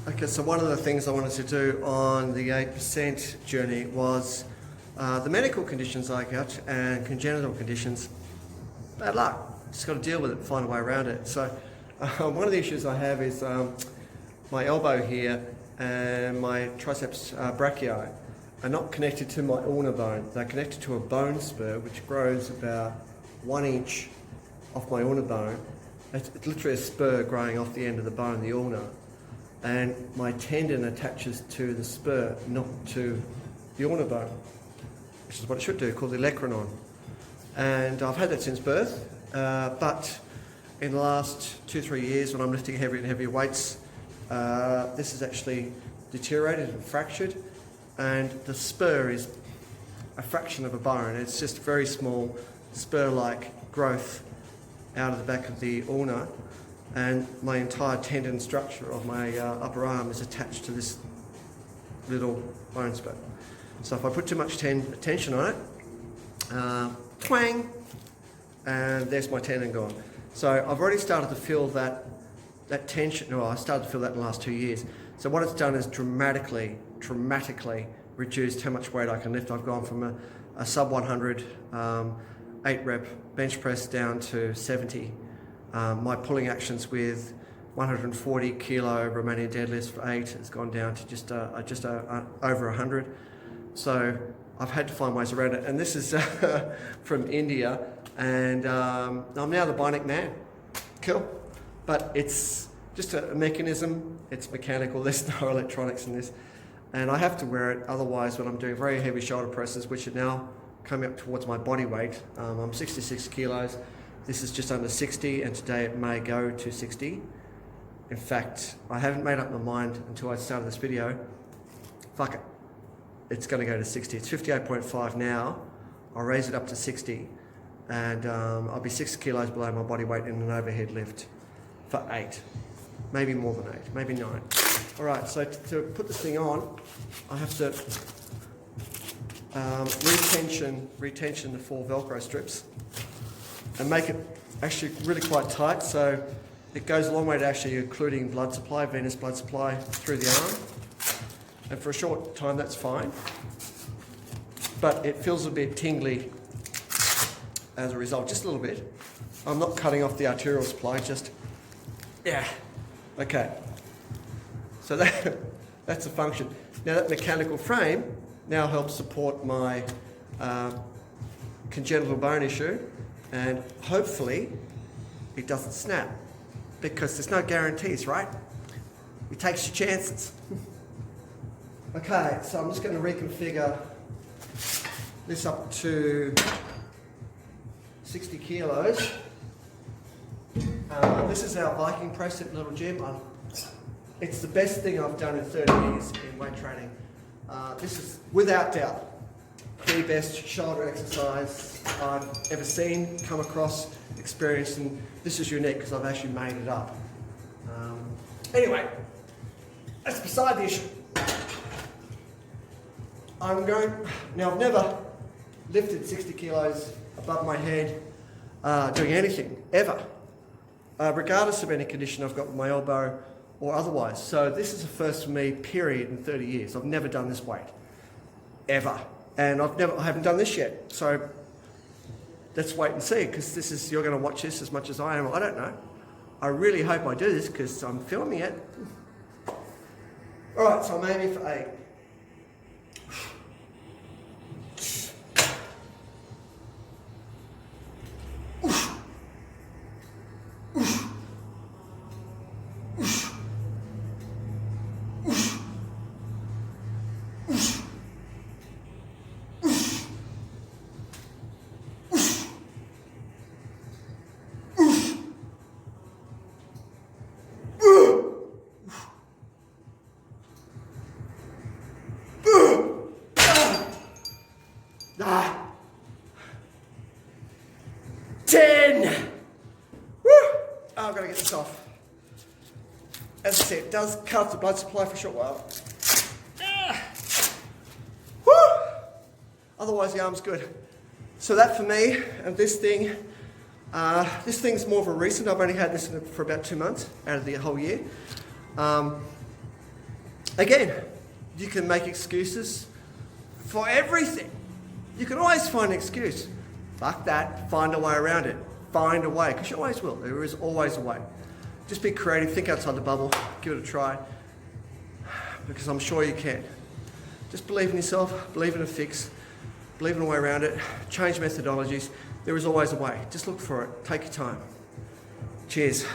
Okay, so one of the things I wanted to do on the 8% journey was the medical conditions I got and congenital conditions. Bad luck. Just got to deal with it, find a way around it. So one of the issues I have is my elbow here and my triceps brachii are not connected to my ulnar bone. They're connected to a bone spur which grows about 1 inch off my ulnar bone. It's literally a spur growing off the end of the bone, the ulna. And my tendon attaches to the spur, not to the ulnar bone, which is what it should do, called the olecranon. And I've had that since birth, but in the last 2-3 years when I'm lifting heavier and heavier weights, this has actually deteriorated and fractured, and the spur is a fraction of a bone. It's just very small spur-like growth out of the back of the ulna, and my entire tendon structure of my upper arm is attached to this little bone spur. So if I put too much tension on it, twang, and there's my tendon gone. So I've already started to feel that tension. Well, I started to feel that in the last 2 years. So what it's done is dramatically reduced how much weight I can lift. I've gone from a sub 100 8 rep bench press down to 70. My pulling actions with 140 kilo Romanian deadlifts for 8 has gone down to just over 100. So I've had to find ways around it. And this is from India, and I'm now the bionic man. Cool. But it's just a mechanism. It's mechanical. There's no electronics in this. And I have to wear it, otherwise when I'm doing very heavy shoulder presses, which are now coming up towards my body weight, I'm 66 kilos. This is just under 60, and today it may go to 60. In fact, I haven't made up my mind until I started this video. Fuck it. It's going to go to 60. It's 58.5 now. I'll raise it up to 60, and I'll be 6 kilos below my body weight in an overhead lift for 8. Maybe more than 8, maybe 9. All right, so to put this thing on, I have to retension the 4 Velcro strips and make it actually really quite tight, so it goes a long way to actually occluding blood supply, venous blood supply through the arm. And for a short time that's fine, but it feels a bit tingly as a result, just a little bit. I'm not cutting off the arterial supply, just, yeah, okay. So that's a function. Now that mechanical frame now helps support my congenital bone issue, and hopefully it doesn't snap, because there's no guarantees, right? It takes your chances. Okay, so I'm just going to reconfigure this up to 60 kilos. This is our Viking press at Little Gym. It's the best thing I've done in 30 years in weight training. This is, without doubt, the best shoulder exercise I've ever seen, come across, experienced, and this is unique because I've actually made it up. Anyway, that's beside the issue. Now I've never lifted 60 kilos above my head doing anything, ever, regardless of any condition I've got with my elbow or otherwise. So this is a first for me, period, in 30 years. I've never done this weight, ever. And I haven't done this yet. So let's wait and see, because you're going to watch this as much as I am. I don't know. I really hope I do this because I'm filming it. All right, so I'm aiming for 8. Oh, I've got to get this off. As I said, it does cut off the blood supply for a short while. Otherwise, the arm's good. So that for me, and this thing's more of a recent. I've only had this for about 2 months out of the whole year. Again, you can make excuses for everything. You can always find an excuse. Fuck that, find a way around it. Find a way, because you always will. There is always a way. Just be creative, think outside the bubble, give it a try, because I'm sure you can. Just believe in yourself, believe in a fix, believe in a way around it, change methodologies. There is always a way. Just look for it, take your time. Cheers.